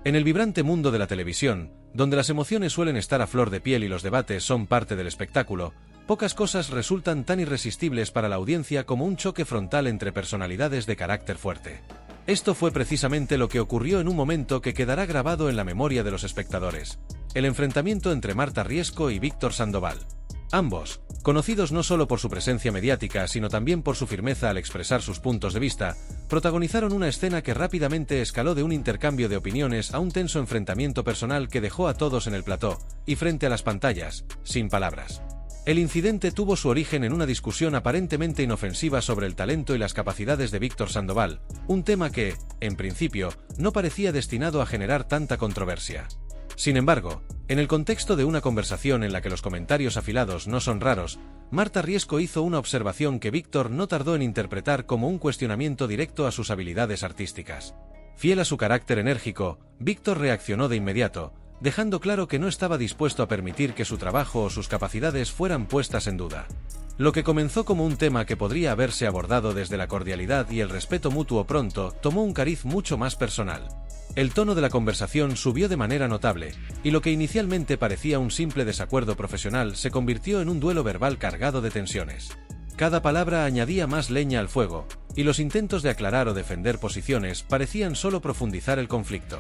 En el vibrante mundo de la televisión, donde las emociones suelen estar a flor de piel y los debates son parte del espectáculo, pocas cosas resultan tan irresistibles para la audiencia como un choque frontal entre personalidades de carácter fuerte. Esto fue precisamente lo que ocurrió en un momento que quedará grabado en la memoria de los espectadores: el enfrentamiento entre Marta Riesco y Víctor Sandoval. Ambos, conocidos no solo por su presencia mediática sino también por su firmeza al expresar sus puntos de vista, protagonizaron una escena que rápidamente escaló de un intercambio de opiniones a un tenso enfrentamiento personal que dejó a todos en el plató, y frente a las pantallas, sin palabras. El incidente tuvo su origen en una discusión aparentemente inofensiva sobre el talento y las capacidades de Víctor Sandoval, un tema que, en principio, no parecía destinado a generar tanta controversia. Sin embargo, en el contexto de una conversación en la que los comentarios afilados no son raros, Marta Riesco hizo una observación que Víctor no tardó en interpretar como un cuestionamiento directo a sus habilidades artísticas. Fiel a su carácter enérgico, Víctor reaccionó de inmediato, dejando claro que no estaba dispuesto a permitir que su trabajo o sus capacidades fueran puestas en duda. Lo que comenzó como un tema que podría haberse abordado desde la cordialidad y el respeto mutuo pronto tomó un cariz mucho más personal. El tono de la conversación subió de manera notable, y lo que inicialmente parecía un simple desacuerdo profesional se convirtió en un duelo verbal cargado de tensiones. Cada palabra añadía más leña al fuego, y los intentos de aclarar o defender posiciones parecían solo profundizar el conflicto.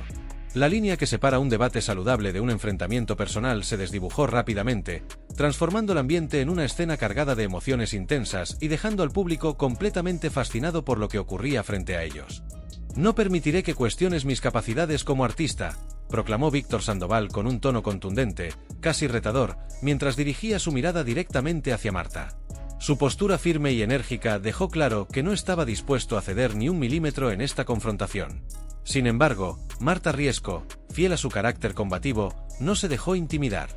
La línea que separa un debate saludable de un enfrentamiento personal se desdibujó rápidamente, transformando el ambiente en una escena cargada de emociones intensas y dejando al público completamente fascinado por lo que ocurría frente a ellos. «No permitiré que cuestiones mis capacidades como artista», proclamó Víctor Sandoval con un tono contundente, casi retador, mientras dirigía su mirada directamente hacia Marta. Su postura firme y enérgica dejó claro que no estaba dispuesto a ceder ni un milímetro en esta confrontación. Sin embargo, Marta Riesco, fiel a su carácter combativo, no se dejó intimidar.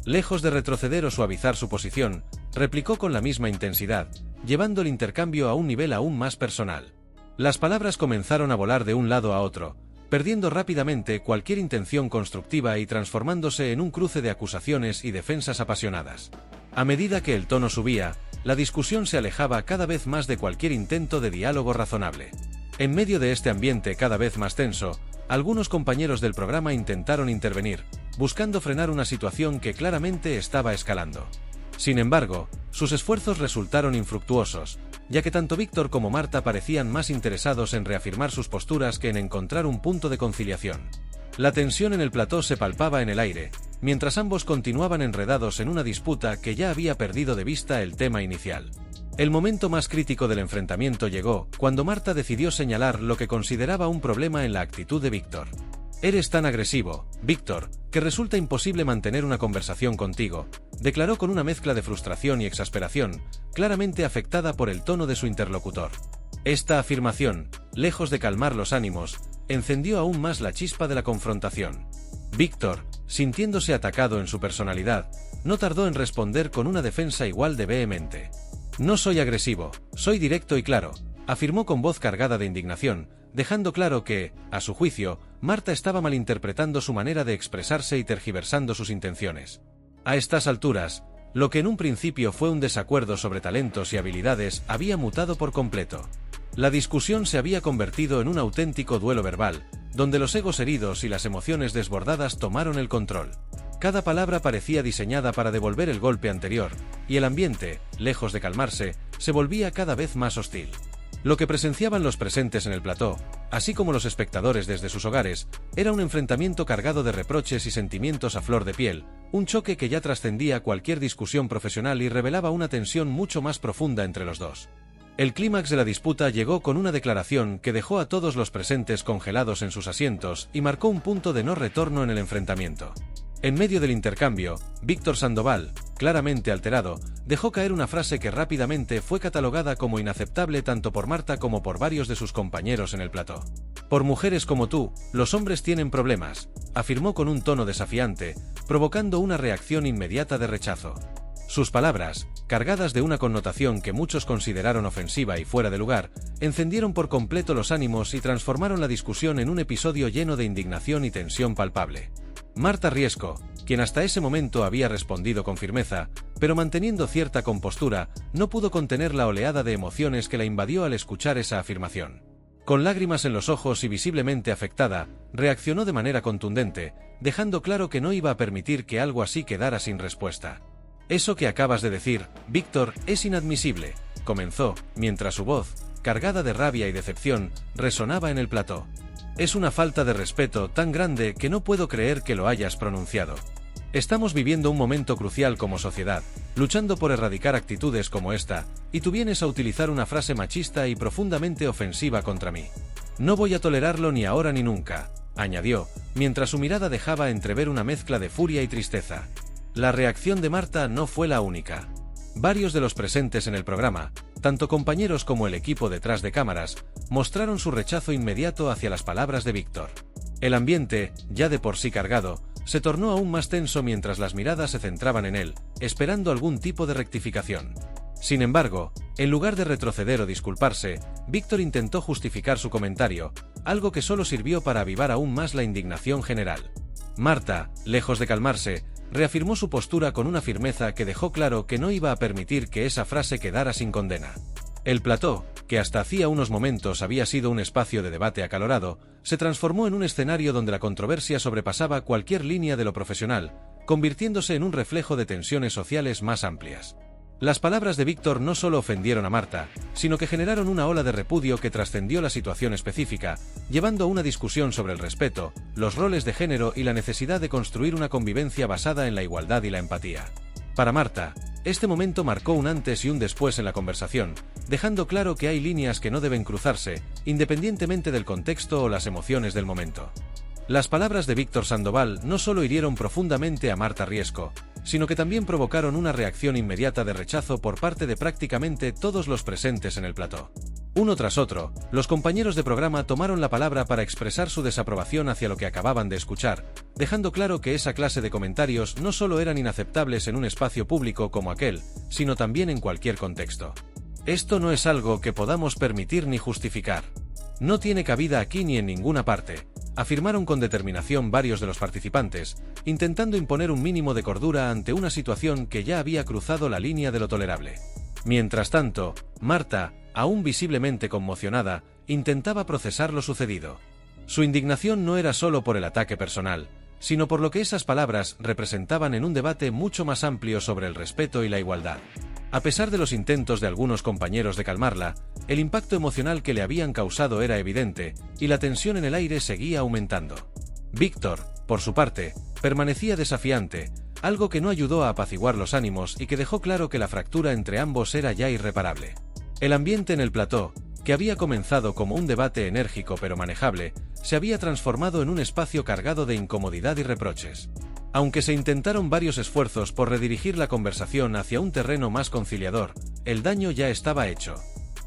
Lejos de retroceder o suavizar su posición, replicó con la misma intensidad, llevando el intercambio a un nivel aún más personal. Las palabras comenzaron a volar de un lado a otro, perdiendo rápidamente cualquier intención constructiva y transformándose en un cruce de acusaciones y defensas apasionadas. A medida que el tono subía, la discusión se alejaba cada vez más de cualquier intento de diálogo razonable. En medio de este ambiente cada vez más tenso, algunos compañeros del programa intentaron intervenir, buscando frenar una situación que claramente estaba escalando. Sin embargo, sus esfuerzos resultaron infructuosos, ya que tanto Víctor como Marta parecían más interesados en reafirmar sus posturas que en encontrar un punto de conciliación. La tensión en el plató se palpaba en el aire, mientras ambos continuaban enredados en una disputa que ya había perdido de vista el tema inicial. El momento más crítico del enfrentamiento llegó cuando Marta decidió señalar lo que consideraba un problema en la actitud de Víctor. «Eres tan agresivo, Víctor, que resulta imposible mantener una conversación contigo», declaró con una mezcla de frustración y exasperación, claramente afectada por el tono de su interlocutor. Esta afirmación, lejos de calmar los ánimos, encendió aún más la chispa de la confrontación. Víctor, sintiéndose atacado en su personalidad, no tardó en responder con una defensa igual de vehemente. «No soy agresivo, soy directo y claro», afirmó con voz cargada de indignación, dejando claro que, a su juicio, Marta estaba malinterpretando su manera de expresarse y tergiversando sus intenciones. A estas alturas, lo que en un principio fue un desacuerdo sobre talentos y habilidades había mutado por completo. La discusión se había convertido en un auténtico duelo verbal, donde los egos heridos y las emociones desbordadas tomaron el control. Cada palabra parecía diseñada para devolver el golpe anterior, y el ambiente, lejos de calmarse, se volvía cada vez más hostil. Lo que presenciaban los presentes en el plató, así como los espectadores desde sus hogares, era un enfrentamiento cargado de reproches y sentimientos a flor de piel, un choque que ya trascendía cualquier discusión profesional y revelaba una tensión mucho más profunda entre los dos. El clímax de la disputa llegó con una declaración que dejó a todos los presentes congelados en sus asientos y marcó un punto de no retorno en el enfrentamiento. En medio del intercambio, Víctor Sandoval, claramente alterado, dejó caer una frase que rápidamente fue catalogada como inaceptable tanto por Marta como por varios de sus compañeros en el plató. «Por mujeres como tú, los hombres tienen problemas», afirmó con un tono desafiante, provocando una reacción inmediata de rechazo. Sus palabras, cargadas de una connotación que muchos consideraron ofensiva y fuera de lugar, encendieron por completo los ánimos y transformaron la discusión en un episodio lleno de indignación y tensión palpable. Marta Riesco, quien hasta ese momento había respondido con firmeza, pero manteniendo cierta compostura, no pudo contener la oleada de emociones que la invadió al escuchar esa afirmación. Con lágrimas en los ojos y visiblemente afectada, reaccionó de manera contundente, dejando claro que no iba a permitir que algo así quedara sin respuesta. «Eso que acabas de decir, Víctor, es inadmisible», comenzó, mientras su voz, cargada de rabia y decepción, resonaba en el plató. «Es una falta de respeto tan grande que no puedo creer que lo hayas pronunciado. Estamos viviendo un momento crucial como sociedad, luchando por erradicar actitudes como esta, y tú vienes a utilizar una frase machista y profundamente ofensiva contra mí. No voy a tolerarlo ni ahora ni nunca», añadió, mientras su mirada dejaba entrever una mezcla de furia y tristeza. La reacción de Marta no fue la única. Varios de los presentes en el programa, tanto compañeros como el equipo detrás de cámaras, mostraron su rechazo inmediato hacia las palabras de Víctor. El ambiente, ya de por sí cargado, se tornó aún más tenso mientras las miradas se centraban en él, esperando algún tipo de rectificación. Sin embargo, en lugar de retroceder o disculparse, Víctor intentó justificar su comentario, algo que solo sirvió para avivar aún más la indignación general. Marta, lejos de calmarse, reafirmó su postura con una firmeza que dejó claro que no iba a permitir que esa frase quedara sin condena. El plató, que hasta hacía unos momentos había sido un espacio de debate acalorado, se transformó en un escenario donde la controversia sobrepasaba cualquier línea de lo profesional, convirtiéndose en un reflejo de tensiones sociales más amplias. Las palabras de Víctor no solo ofendieron a Marta, sino que generaron una ola de repudio que trascendió la situación específica, llevando a una discusión sobre el respeto, los roles de género y la necesidad de construir una convivencia basada en la igualdad y la empatía. Para Marta, este momento marcó un antes y un después en la conversación, dejando claro que hay líneas que no deben cruzarse, independientemente del contexto o las emociones del momento. Las palabras de Víctor Sandoval no solo hirieron profundamente a Marta Riesco, sino que también provocaron una reacción inmediata de rechazo por parte de prácticamente todos los presentes en el plató. Uno tras otro, los compañeros de programa tomaron la palabra para expresar su desaprobación hacia lo que acababan de escuchar, dejando claro que esa clase de comentarios no solo eran inaceptables en un espacio público como aquel, sino también en cualquier contexto. «Esto no es algo que podamos permitir ni justificar. No tiene cabida aquí ni en ninguna parte», afirmaron con determinación varios de los participantes, intentando imponer un mínimo de cordura ante una situación que ya había cruzado la línea de lo tolerable. Mientras tanto, Marta, aún visiblemente conmocionada, intentaba procesar lo sucedido. Su indignación no era solo por el ataque personal, sino por lo que esas palabras representaban en un debate mucho más amplio sobre el respeto y la igualdad. A pesar de los intentos de algunos compañeros de calmarla, el impacto emocional que le habían causado era evidente, y la tensión en el aire seguía aumentando. Víctor, por su parte, permanecía desafiante, algo que no ayudó a apaciguar los ánimos y que dejó claro que la fractura entre ambos era ya irreparable. El ambiente en el plató, que había comenzado como un debate enérgico pero manejable, se había transformado en un espacio cargado de incomodidad y reproches. Aunque se intentaron varios esfuerzos por redirigir la conversación hacia un terreno más conciliador, el daño ya estaba hecho.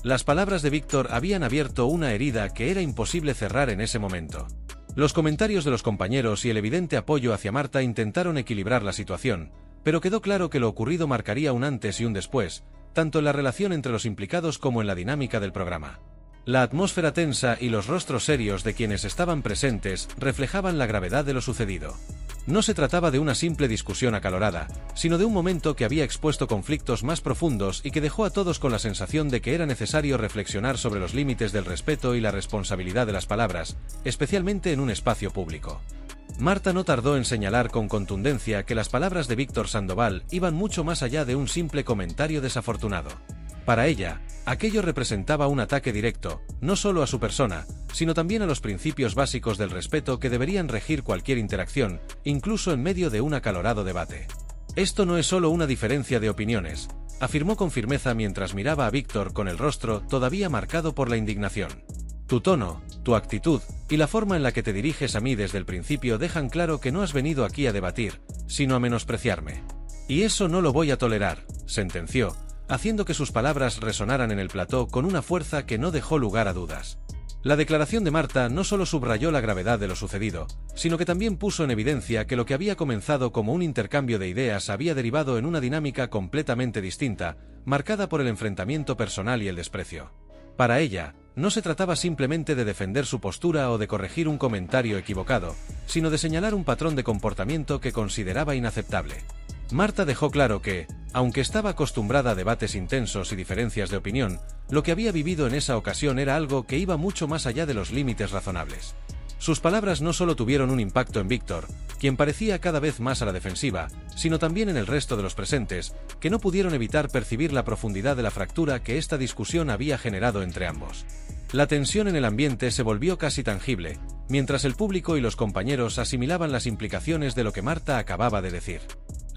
Las palabras de Víctor habían abierto una herida que era imposible cerrar en ese momento. Los comentarios de los compañeros y el evidente apoyo hacia Marta intentaron equilibrar la situación, pero quedó claro que lo ocurrido marcaría un antes y un después, tanto en la relación entre los implicados como en la dinámica del programa. La atmósfera tensa y los rostros serios de quienes estaban presentes reflejaban la gravedad de lo sucedido. No se trataba de una simple discusión acalorada, sino de un momento que había expuesto conflictos más profundos y que dejó a todos con la sensación de que era necesario reflexionar sobre los límites del respeto y la responsabilidad de las palabras, especialmente en un espacio público. Marta no tardó en señalar con contundencia que las palabras de Víctor Sandoval iban mucho más allá de un simple comentario desafortunado. Para ella, aquello representaba un ataque directo, no solo a su persona, sino también a los principios básicos del respeto que deberían regir cualquier interacción, incluso en medio de un acalorado debate. «Esto no es solo una diferencia de opiniones», afirmó con firmeza mientras miraba a Víctor con el rostro todavía marcado por la indignación. «Tu tono, tu actitud y la forma en la que te diriges a mí desde el principio dejan claro que no has venido aquí a debatir, sino a menospreciarme. Y eso no lo voy a tolerar», sentenció, haciendo que sus palabras resonaran en el plató con una fuerza que no dejó lugar a dudas. La declaración de Marta no solo subrayó la gravedad de lo sucedido, sino que también puso en evidencia que lo que había comenzado como un intercambio de ideas había derivado en una dinámica completamente distinta, marcada por el enfrentamiento personal y el desprecio. Para ella, no se trataba simplemente de defender su postura o de corregir un comentario equivocado, sino de señalar un patrón de comportamiento que consideraba inaceptable. Marta dejó claro que, Aunque estaba acostumbrada a debates intensos y diferencias de opinión, lo que había vivido en esa ocasión era algo que iba mucho más allá de los límites razonables. Sus palabras no solo tuvieron un impacto en Víctor, quien parecía cada vez más a la defensiva, sino también en el resto de los presentes, que no pudieron evitar percibir la profundidad de la fractura que esta discusión había generado entre ambos. La tensión en el ambiente se volvió casi tangible, mientras el público y los compañeros asimilaban las implicaciones de lo que Marta acababa de decir.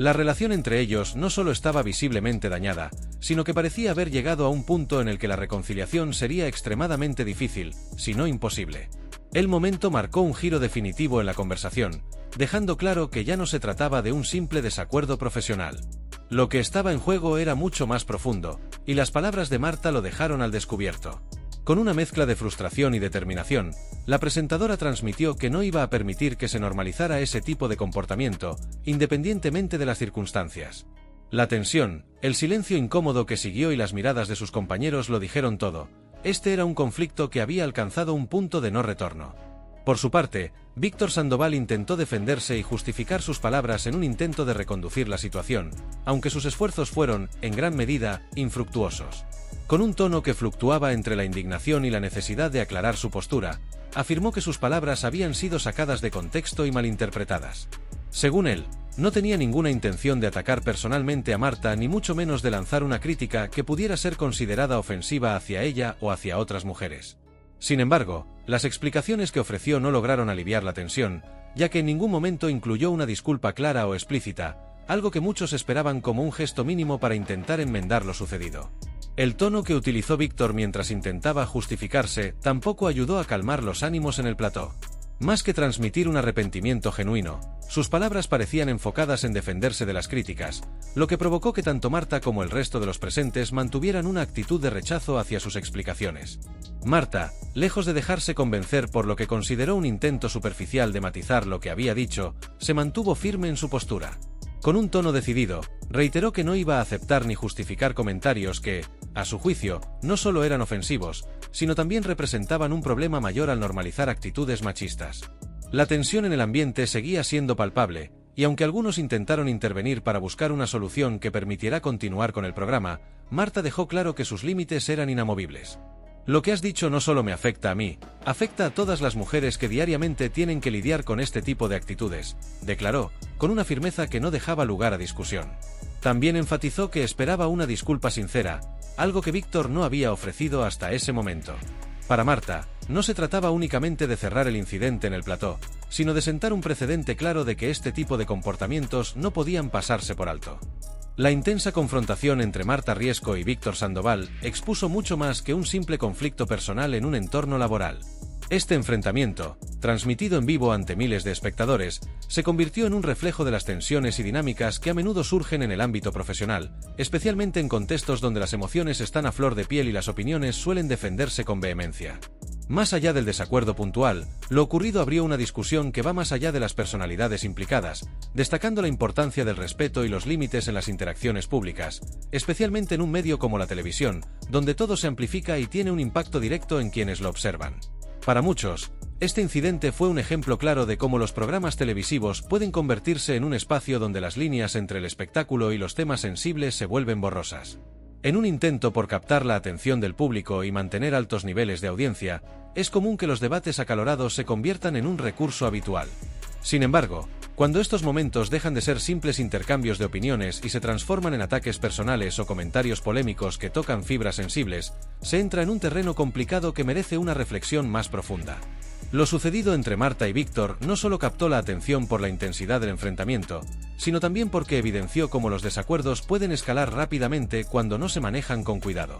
La relación entre ellos no solo estaba visiblemente dañada, sino que parecía haber llegado a un punto en el que la reconciliación sería extremadamente difícil, si no imposible. El momento marcó un giro definitivo en la conversación, dejando claro que ya no se trataba de un simple desacuerdo profesional. Lo que estaba en juego era mucho más profundo, y las palabras de Marta lo dejaron al descubierto. Con una mezcla de frustración y determinación, la presentadora transmitió que no iba a permitir que se normalizara ese tipo de comportamiento, independientemente de las circunstancias. La tensión, el silencio incómodo que siguió y las miradas de sus compañeros lo dijeron todo. Este era un conflicto que había alcanzado un punto de no retorno. Por su parte, Víctor Sandoval intentó defenderse y justificar sus palabras en un intento de reconducir la situación, aunque sus esfuerzos fueron, en gran medida, infructuosos. Con un tono que fluctuaba entre la indignación y la necesidad de aclarar su postura, afirmó que sus palabras habían sido sacadas de contexto y malinterpretadas. Según él, no tenía ninguna intención de atacar personalmente a Marta ni mucho menos de lanzar una crítica que pudiera ser considerada ofensiva hacia ella o hacia otras mujeres. Sin embargo, las explicaciones que ofreció no lograron aliviar la tensión, ya que en ningún momento incluyó una disculpa clara o explícita, algo que muchos esperaban como un gesto mínimo para intentar enmendar lo sucedido. El tono que utilizó Víctor mientras intentaba justificarse tampoco ayudó a calmar los ánimos en el plató. Más que transmitir un arrepentimiento genuino, sus palabras parecían enfocadas en defenderse de las críticas, lo que provocó que tanto Marta como el resto de los presentes mantuvieran una actitud de rechazo hacia sus explicaciones. Marta, lejos de dejarse convencer por lo que consideró un intento superficial de matizar lo que había dicho, se mantuvo firme en su postura. Con un tono decidido, reiteró que no iba a aceptar ni justificar comentarios que, a su juicio, no solo eran ofensivos, sino también representaban un problema mayor al normalizar actitudes machistas. La tensión en el ambiente seguía siendo palpable, y aunque algunos intentaron intervenir para buscar una solución que permitiera continuar con el programa, Marta dejó claro que sus límites eran inamovibles. Lo que has dicho no solo me afecta a mí, afecta a todas las mujeres que diariamente tienen que lidiar con este tipo de actitudes, declaró, con una firmeza que no dejaba lugar a discusión. También enfatizó que esperaba una disculpa sincera, algo que Víctor no había ofrecido hasta ese momento. Para Marta, no se trataba únicamente de cerrar el incidente en el plató, sino de sentar un precedente claro de que este tipo de comportamientos no podían pasarse por alto. La intensa confrontación entre Marta Riesco y Víctor Sandoval expuso mucho más que un simple conflicto personal en un entorno laboral. Este enfrentamiento, transmitido en vivo ante miles de espectadores, se convirtió en un reflejo de las tensiones y dinámicas que a menudo surgen en el ámbito profesional, especialmente en contextos donde las emociones están a flor de piel y las opiniones suelen defenderse con vehemencia. Más allá del desacuerdo puntual, lo ocurrido abrió una discusión que va más allá de las personalidades implicadas, destacando la importancia del respeto y los límites en las interacciones públicas, especialmente en un medio como la televisión, donde todo se amplifica y tiene un impacto directo en quienes lo observan. Para muchos, este incidente fue un ejemplo claro de cómo los programas televisivos pueden convertirse en un espacio donde las líneas entre el espectáculo y los temas sensibles se vuelven borrosas. En un intento por captar la atención del público y mantener altos niveles de audiencia, es común que los debates acalorados se conviertan en un recurso habitual. Sin embargo, cuando estos momentos dejan de ser simples intercambios de opiniones y se transforman en ataques personales o comentarios polémicos que tocan fibras sensibles, se entra en un terreno complicado que merece una reflexión más profunda. Lo sucedido entre Marta y Víctor no solo captó la atención por la intensidad del enfrentamiento, sino también porque evidenció cómo los desacuerdos pueden escalar rápidamente cuando no se manejan con cuidado.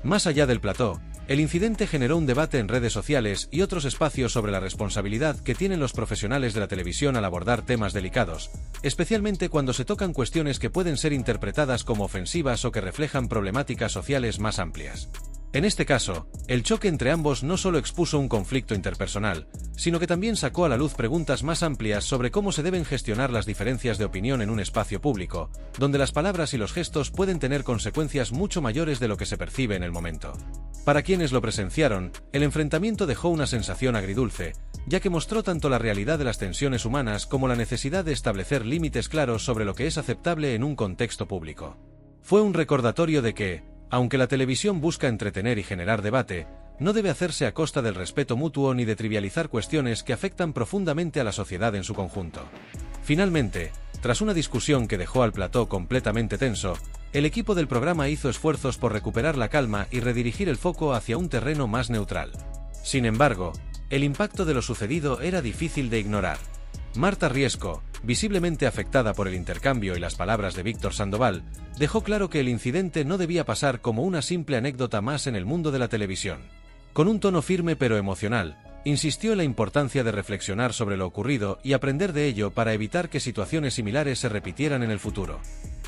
Más allá del plató, el incidente generó un debate en redes sociales y otros espacios sobre la responsabilidad que tienen los profesionales de la televisión al abordar temas delicados, especialmente cuando se tocan cuestiones que pueden ser interpretadas como ofensivas o que reflejan problemáticas sociales más amplias. En este caso, el choque entre ambos no solo expuso un conflicto interpersonal, sino que también sacó a la luz preguntas más amplias sobre cómo se deben gestionar las diferencias de opinión en un espacio público, donde las palabras y los gestos pueden tener consecuencias mucho mayores de lo que se percibe en el momento. Para quienes lo presenciaron, el enfrentamiento dejó una sensación agridulce, ya que mostró tanto la realidad de las tensiones humanas como la necesidad de establecer límites claros sobre lo que es aceptable en un contexto público. Fue un recordatorio de que, aunque la televisión busca entretener y generar debate, no debe hacerse a costa del respeto mutuo ni de trivializar cuestiones que afectan profundamente a la sociedad en su conjunto. Finalmente, tras una discusión que dejó al plató completamente tenso, el equipo del programa hizo esfuerzos por recuperar la calma y redirigir el foco hacia un terreno más neutral. Sin embargo, el impacto de lo sucedido era difícil de ignorar. Marta Riesco, visiblemente afectada por el intercambio y las palabras de Víctor Sandoval, dejó claro que el incidente no debía pasar como una simple anécdota más en el mundo de la televisión. Con un tono firme pero emocional, insistió en la importancia de reflexionar sobre lo ocurrido y aprender de ello para evitar que situaciones similares se repitieran en el futuro.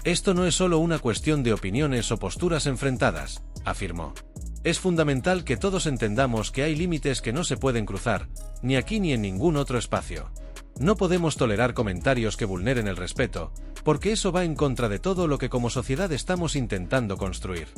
Esto no es solo una cuestión de opiniones o posturas enfrentadas, afirmó. Es fundamental que todos entendamos que hay límites que no se pueden cruzar, ni aquí ni en ningún otro espacio. No podemos tolerar comentarios que vulneren el respeto, porque eso va en contra de todo lo que como sociedad estamos intentando construir.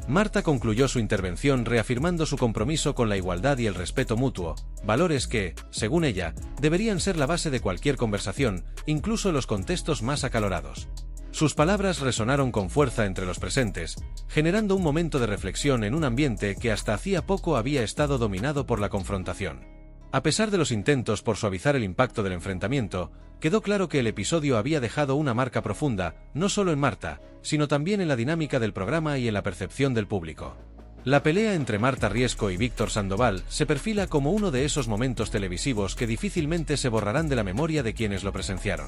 Marta concluyó su intervención reafirmando su compromiso con la igualdad y el respeto mutuo, valores que, según ella, deberían ser la base de cualquier conversación, incluso en los contextos más acalorados. Sus palabras resonaron con fuerza entre los presentes, generando un momento de reflexión en un ambiente que hasta hacía poco había estado dominado por la confrontación. A pesar de los intentos por suavizar el impacto del enfrentamiento, quedó claro que el episodio había dejado una marca profunda, no solo en Marta, sino también en la dinámica del programa y en la percepción del público. La pelea entre Marta Riesco y Víctor Sandoval se perfila como uno de esos momentos televisivos que difícilmente se borrarán de la memoria de quienes lo presenciaron.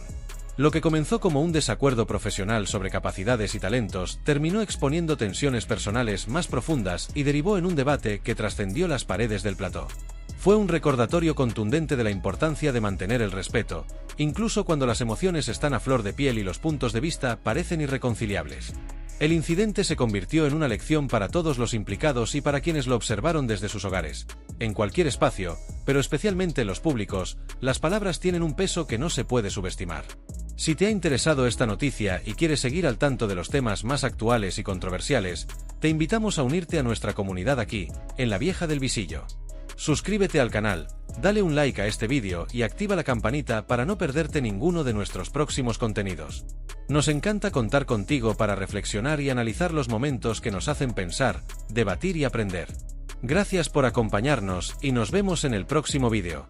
Lo que comenzó como un desacuerdo profesional sobre capacidades y talentos terminó exponiendo tensiones personales más profundas y derivó en un debate que trascendió las paredes del plató. Fue un recordatorio contundente de la importancia de mantener el respeto, incluso cuando las emociones están a flor de piel y los puntos de vista parecen irreconciliables. El incidente se convirtió en una lección para todos los implicados y para quienes lo observaron desde sus hogares. En cualquier espacio, pero especialmente en los públicos, las palabras tienen un peso que no se puede subestimar. Si te ha interesado esta noticia y quieres seguir al tanto de los temas más actuales y controversiales, te invitamos a unirte a nuestra comunidad aquí, en La Vieja del Visillo. Suscríbete al canal, dale un like a este vídeo y activa la campanita para no perderte ninguno de nuestros próximos contenidos. Nos encanta contar contigo para reflexionar y analizar los momentos que nos hacen pensar, debatir y aprender. Gracias por acompañarnos y nos vemos en el próximo vídeo.